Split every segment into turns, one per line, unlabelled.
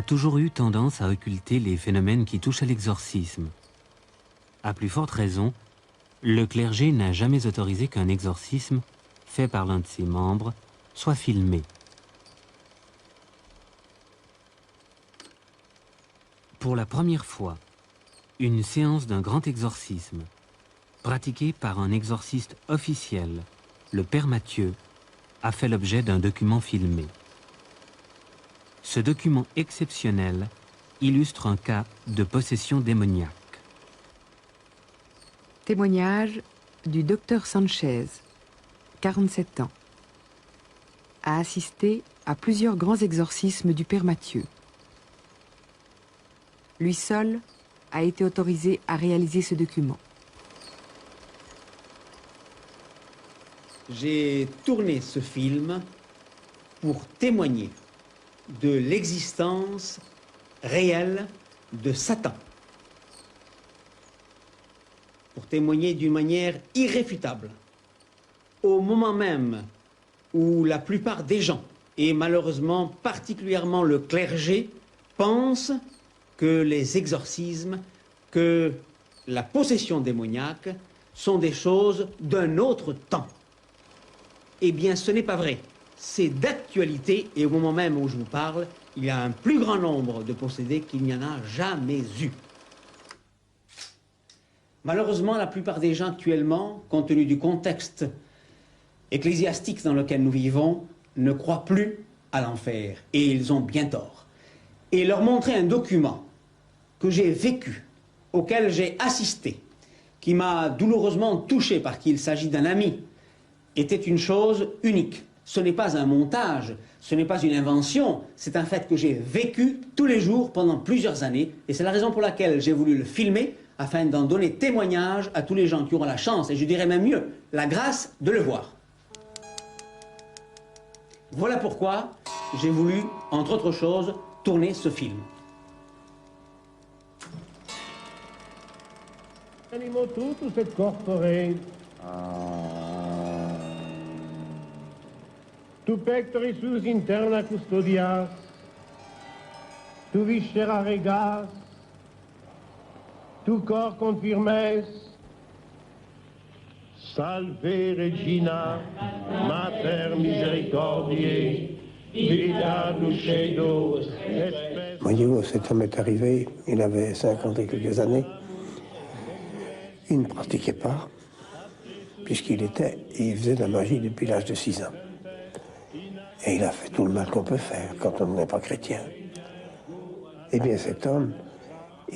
toujours eu tendance à occulter les phénomènes qui touchent à l'exorcisme. À plus forte raison, le clergé n'a jamais autorisé qu'un exorcisme, fait par l'un de ses membres, soit filmé. Pour la première fois, une séance d'un grand exorcisme, pratiquée par un exorciste officiel, le Père Mathieu, a fait l'objet d'un document filmé. Ce document exceptionnel illustre un cas de possession démoniaque.
Témoignage du docteur Sanchez, 47 ans. A assisté à plusieurs grands exorcismes du Père Mathieu. Lui seul a été autorisé à réaliser ce document.
J'ai tourné ce film pour témoigner de l'existence réelle de Satan. Pour témoigner d'une manière irréfutable. Au moment même où la plupart des gens, et malheureusement particulièrement le clergé, pensent que les exorcismes, que la possession démoniaque sont des choses d'un autre temps. Eh bien, ce n'est pas vrai. C'est d'actualité et au moment même où je vous parle, il y a un plus grand nombre de possédés qu'il n'y en a jamais eu. Malheureusement, la plupart des gens actuellement, compte tenu du contexte ecclésiastique dans lequel nous vivons, ne croient plus à l'enfer. Et ils ont bien tort. Et leur montrer un document que j'ai vécu, auquel j'ai assisté, qui m'a douloureusement touché parce qu'il s'agit d'un ami, était une chose unique. Ce n'est pas un montage, ce n'est pas une invention, c'est un fait que j'ai vécu tous les jours pendant plusieurs années, et c'est la raison pour laquelle j'ai voulu le filmer, afin d'en donner témoignage à tous les gens qui auront la chance, et je dirais même mieux, la grâce de le voir. Voilà pourquoi j'ai voulu, entre autres choses, tourner ce film.
Animo tutus et corpore. Tu pectoris sus interna custodias, tu viscera regas, tu cor confirmes. Salve Regina, Mater Misericordiae, vita dulcedo, espes...
Voyez-vous, cet homme est arrivé, il avait 50 et quelques années. Il ne pratiquait pas, puisqu'il faisait de la magie depuis l'âge de 6 ans. Et il a fait tout le mal qu'on peut faire quand on n'est pas chrétien. Eh bien, cet homme,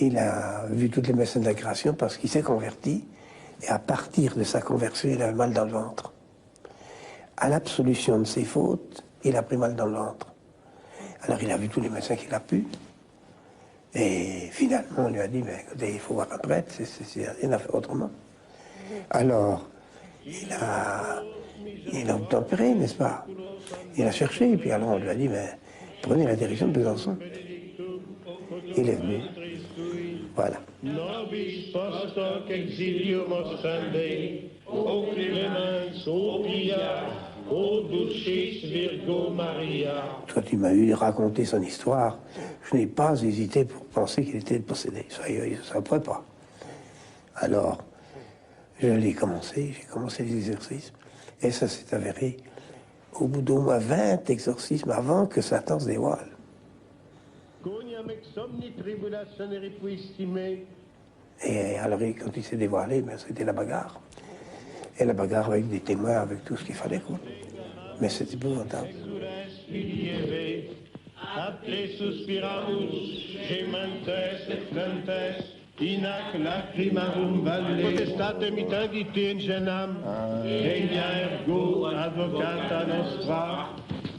il a vu toutes les messes de la création parce qu'il s'est converti, et à partir de sa conversion, il avait mal dans le ventre. À l'absolution de ses fautes, il a pris mal dans le ventre. Alors il a vu tous les médecins qu'il a pu, et finalement on lui a dit, mais écoutez, il faut voir un prêtre, il a fait autrement. Alors, il a obtempéré, n'est-ce pas? Il a cherché, et puis alors on lui a dit, mais prenez la direction de Besançon. Il est venu. Voilà.
Nobis post hoc exilium ostende, o clemens, o pia, o dulcis Virgo Maria.
Quand il m'a eu raconté son histoire, je n'ai pas hésité pour penser qu'il était possédé. Ça ne pourrait pas. Alors, j'ai commencé les exorcismes, et ça s'est avéré au bout d'au moins 20 exorcismes avant que Satan se dévoile. Et alors, quand il s'est dévoilé, ben, c'était la bagarre. Et la bagarre avec des témoins, avec tout ce qu'il fallait, quoi. Mais c'est épouvantable.
Inac lacrimarum valle. Potestate mitandite in genam, regna ergo advocata nostra,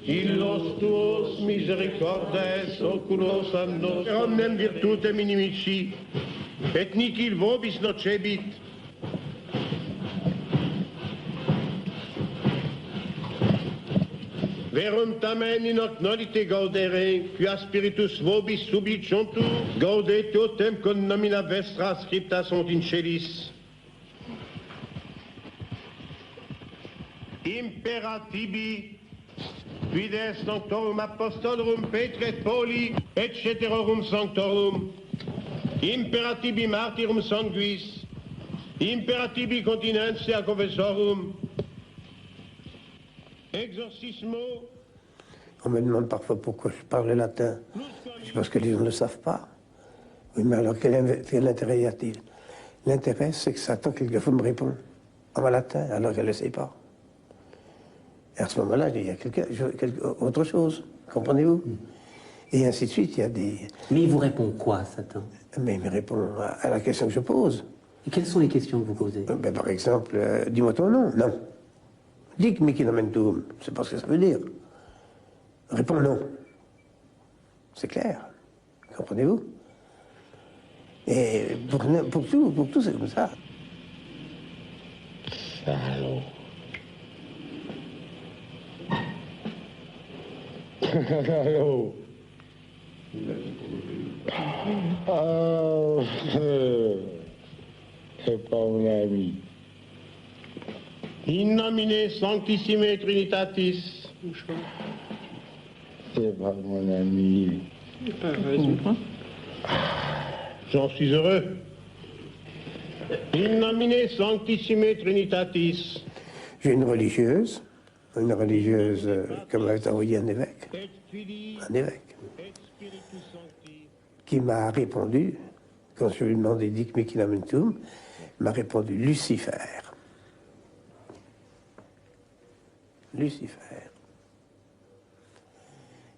illos tuos misericordes oculos a nos, omnem virtutem inimici, et nihil vobis nocebit. Verum tamen in hoc nolite gaudere, quia spiritus vobis subliciuntur, gaudete autem con nomina vestra scripta sunt in celis. Imperatibi Fides sanctorum apostolorum Petri et Pauli, et ceterorum sanctorum, imperatibi martyrum sanguis, imperatibi continentia confessorum, exorcismo.
On me demande parfois pourquoi je parle latin. C'est parce que les gens ne le savent pas. Oui, mais alors quel intérêt y a-t-il? L'intérêt, c'est que Satan, quelquefois, me répond en latin, alors qu'elle ne le sait pas. Et à ce moment-là, il y a autre chose, comprenez-vous? Et ainsi de suite, il y a des...
Mais il vous répond quoi, Satan?
Mais il me répond à la question que je pose.
Et quelles sont les questions que vous posez?
Ben, par exemple, dis-moi ton nom. Non. Dic mihi nomen tuum. Je ne sais pas ce que ça veut dire. Réponds non. C'est clair. Comprenez-vous? Et pour tout, c'est comme ça.
Salaud. Salaud. Oh, c'est pas mon ami. In nomine sanctissime Trinitatis. C'est pas mon ami. J'en suis heureux. In nomine sanctissime Trinitatis.
J'ai une religieuse comme m'avait envoyé un évêque, qui m'a répondu, quand je lui ai demandé Dic mihi nomen tuum, m'a répondu Lucifer. Lucifer.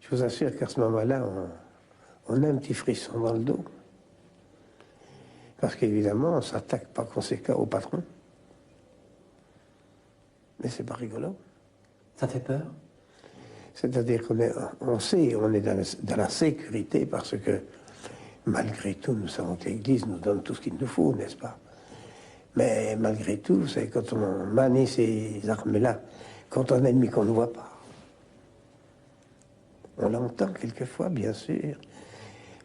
Je vous assure qu'à ce moment-là, on a un petit frisson dans le dos. Parce qu'évidemment, on ne s'attaque par conséquent au patron. Mais c'est pas rigolo.
Ça fait peur?
C'est-à-dire on sait, on est dans la sécurité parce que, malgré tout, nous savons que l'Église nous donne tout ce qu'il nous faut, n'est-ce pas? Mais malgré tout, c'est quand on manie ces armes-là contre un ennemi qu'on ne voit pas. On l'entend quelquefois, bien sûr.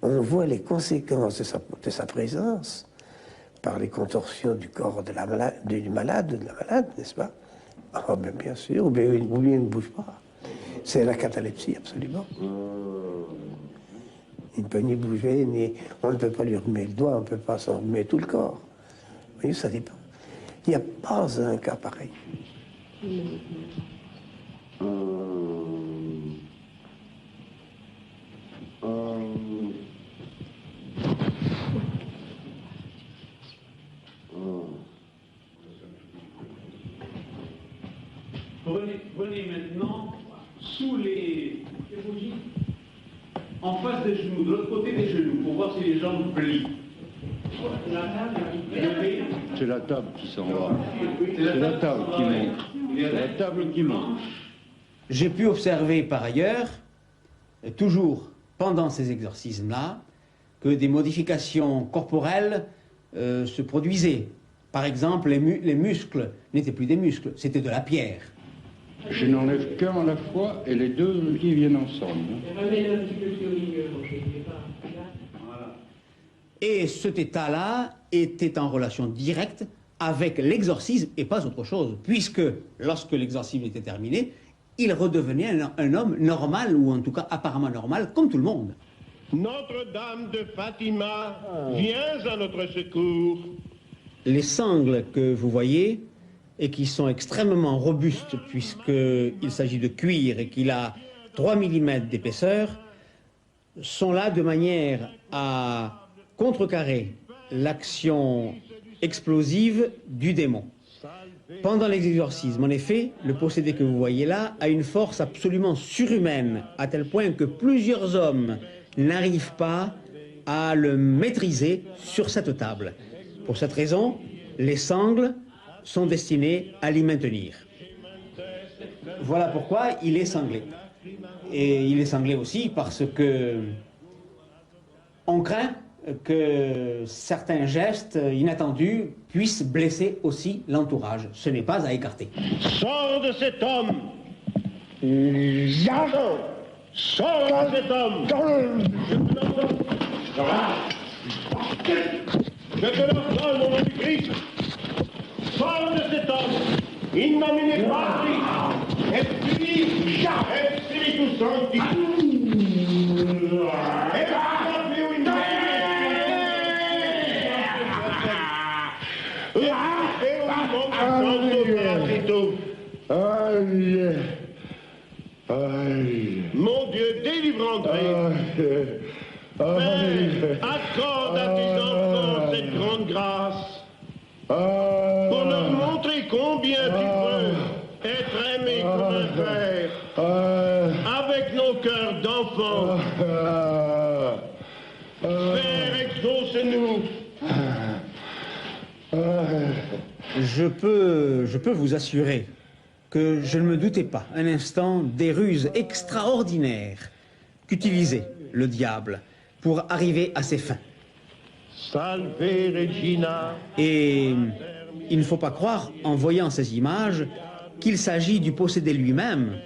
On voit les conséquences de sa présence par les contorsions du corps du malade, n'est-ce pas? Ah, ben bien sûr, ou bien il ne bouge pas. C'est la catalepsie, absolument. Il ne peut ni bouger, on ne peut pas lui remuer le doigt, on ne peut pas s'en remuer tout le corps. Vous voyez, ça dépend. Il n'y a pas un cas pareil.
Prenez maintenant sous les bougies, en face des genoux, de l'autre côté des genoux, pour voir si les jambes plient.
C'est la table qui s'en va. C'est la table qui monte. C'est la table qui monte.
J'ai pu observer par ailleurs, toujours pendant ces exorcismes-là, que des modifications corporelles se produisaient. Par exemple, les muscles n'étaient plus des muscles, c'était de la pierre.
Je n'enlève qu'un à la fois et les deux qui viennent ensemble.
Et cet état-là était en relation directe avec l'exorcisme et pas autre chose, puisque lorsque l'exorcisme était terminé, il redevenait un homme normal, ou en tout cas apparemment normal, comme tout le monde.
Notre-Dame de Fatima, viens à notre secours.
Les sangles que vous voyez, et qui sont extrêmement robustes, puisqu'il s'agit de cuir et qu'il a 3 mm d'épaisseur, sont là de manière à contrecarrer l'action explosive du démon. Pendant l'exorcisme, en effet, le possédé que vous voyez là a une force absolument surhumaine, à tel point que plusieurs hommes n'arrivent pas à le maîtriser sur cette table. Pour cette raison, les sangles sont destinées à l'y maintenir. Voilà pourquoi il est sanglé. Et il est sanglé aussi parce que on craint que certains gestes inattendus puissent blesser aussi l'entourage. Ce n'est pas à écarter.
Sors de cet homme. Sors de cet homme. Je te l'ordonne au nom du Christ. Sors de cet homme. In nomine Patris Esprit, Espiritus Sancti. Mon Dieu, délivre André. Père, accorde à tes enfants cette grande grâce pour leur montrer combien tu peux être aimé comme un père avec nos cœurs d'enfants. Père, exauce-nous.
Je peux vous assurer que je ne me doutais pas un instant des ruses extraordinaires qu'utilisait le diable pour arriver à ses fins.
Salve Regina.
Et il ne faut pas croire, en voyant ces images, qu'il s'agit du possédé lui-même.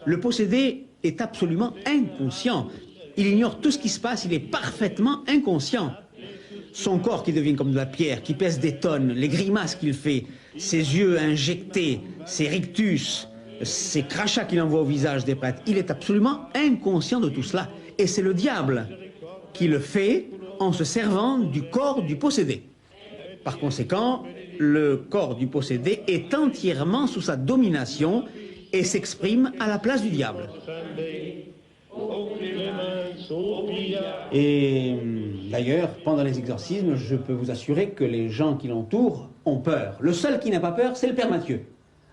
Le possédé est absolument inconscient. Il ignore tout ce qui se passe, il est parfaitement inconscient. Son corps qui devient comme de la pierre, qui pèse des tonnes, les grimaces qu'il fait, ses yeux injectés, ses rictus, ces crachats qu'il envoie au visage des prêtres, il est absolument inconscient de tout cela. Et c'est le diable qui le fait en se servant du corps du possédé. Par conséquent, le corps du possédé est entièrement sous sa domination et s'exprime à la place du diable. Et d'ailleurs, pendant les exorcismes, je peux vous assurer que les gens qui l'entourent ont peur. Le seul qui n'a pas peur, c'est le Père Mathieu.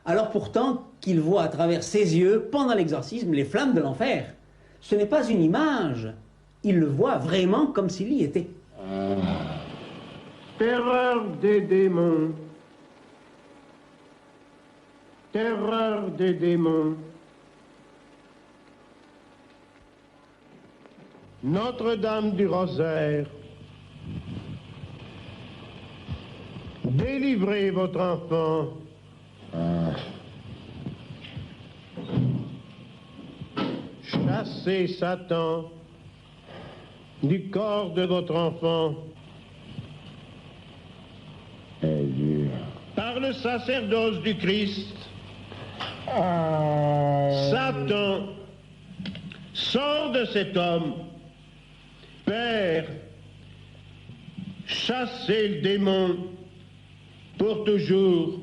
Alors pourtant qu'il voit à travers ses yeux, pendant l'exorcisme, les flammes de l'enfer. Ce n'est pas une image, il le voit vraiment comme s'il y était.
Terreur des démons. Terreur des démons. Notre-Dame du Rosaire, délivrez votre enfant. Chassez Satan du corps de votre enfant. Par le sacerdoce du Christ, Satan sort de cet homme. Père, chassez le démon pour toujours.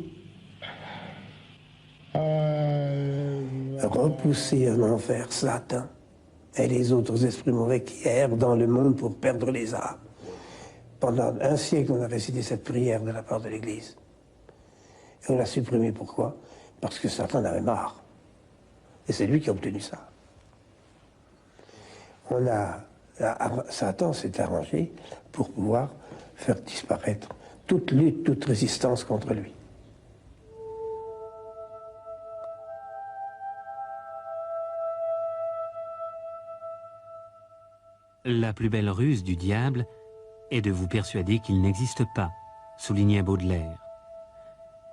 Repousser en enfer Satan et les autres esprits mauvais qui errent dans le monde pour perdre les âmes. Pendant un siècle, on a récité cette prière de la part de l'Église. Et on l'a supprimée. Pourquoi? Parce que Satan en avait marre. Et c'est lui qui a obtenu ça. Satan s'est arrangé pour pouvoir faire disparaître toute lutte, toute résistance contre lui.
La plus belle ruse du diable est de vous persuader qu'il n'existe pas, soulignait Baudelaire.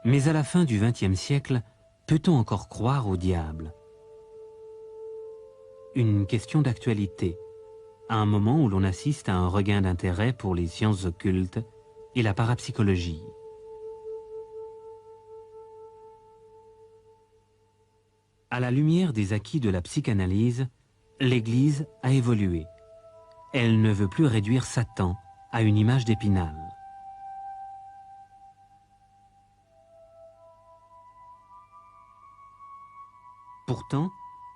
Mais à la fin du XXe siècle, peut-on encore croire au diable? Une question d'actualité, à un moment où l'on assiste à un regain d'intérêt pour les sciences occultes et la parapsychologie. À la lumière des acquis de la psychanalyse, l'Église a évolué. Elle ne veut plus réduire Satan à une image d'Épinal. Pourtant,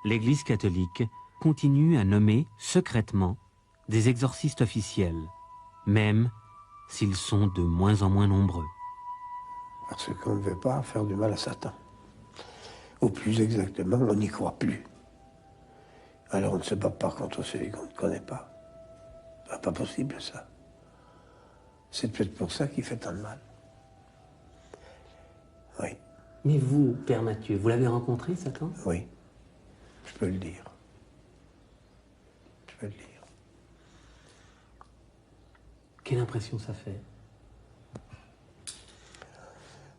l'Église catholique continue à nommer secrètement des exorcistes officiels, même s'ils sont de moins en moins nombreux.
Parce qu'on ne veut pas faire du mal à Satan. Ou plus exactement, on n'y croit plus. Alors on ne se bat pas contre celui qu'on ne connaît pas. C'est pas possible, ça. C'est peut-être pour ça qu'il fait tant de mal. Oui.
Mais vous, Père Mathieu, vous l'avez rencontré, Satan?
Oui. Je peux le dire. Je peux le dire.
Quelle impression ça fait?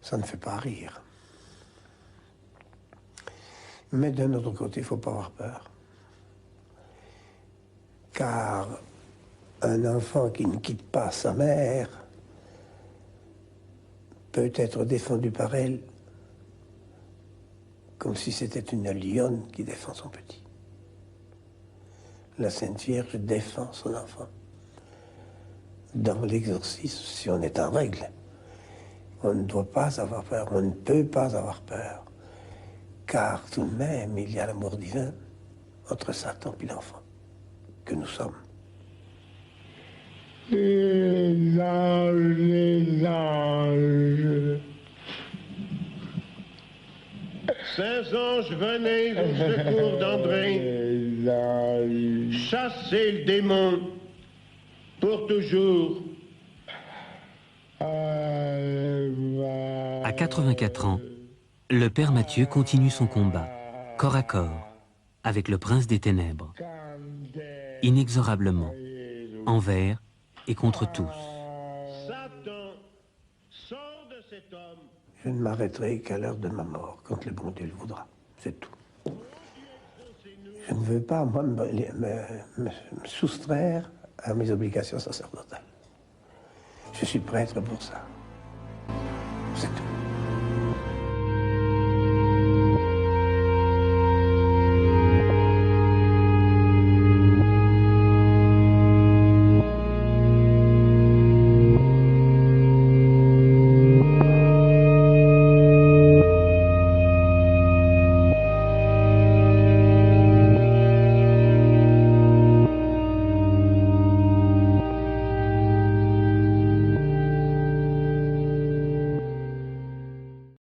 Ça ne fait pas rire. Mais d'un autre côté, il ne faut pas avoir peur. Car un enfant qui ne quitte pas sa mère peut être défendu par elle comme si c'était une lionne qui défend son petit. La Sainte Vierge défend son enfant. Dans l'exorcisme, si on est en règle, on ne doit pas avoir peur, on ne peut pas avoir peur, car tout de même, il y a l'amour divin entre Satan et l'enfant que nous sommes.
Les anges, les anges. Saints anges, venez au secours d'André. Chassez le démon pour toujours.
À 84 ans, le père Mathieu continue son combat, corps à corps, avec le prince des ténèbres, inexorablement, envers et contre tous.
Satan, sors de cet homme.
Je ne m'arrêterai qu'à l'heure de ma mort, quand le bon Dieu le voudra. C'est tout. Je ne veux pas, moi, me soustraire à mes obligations sacerdotales. Je suis prêtre pour ça.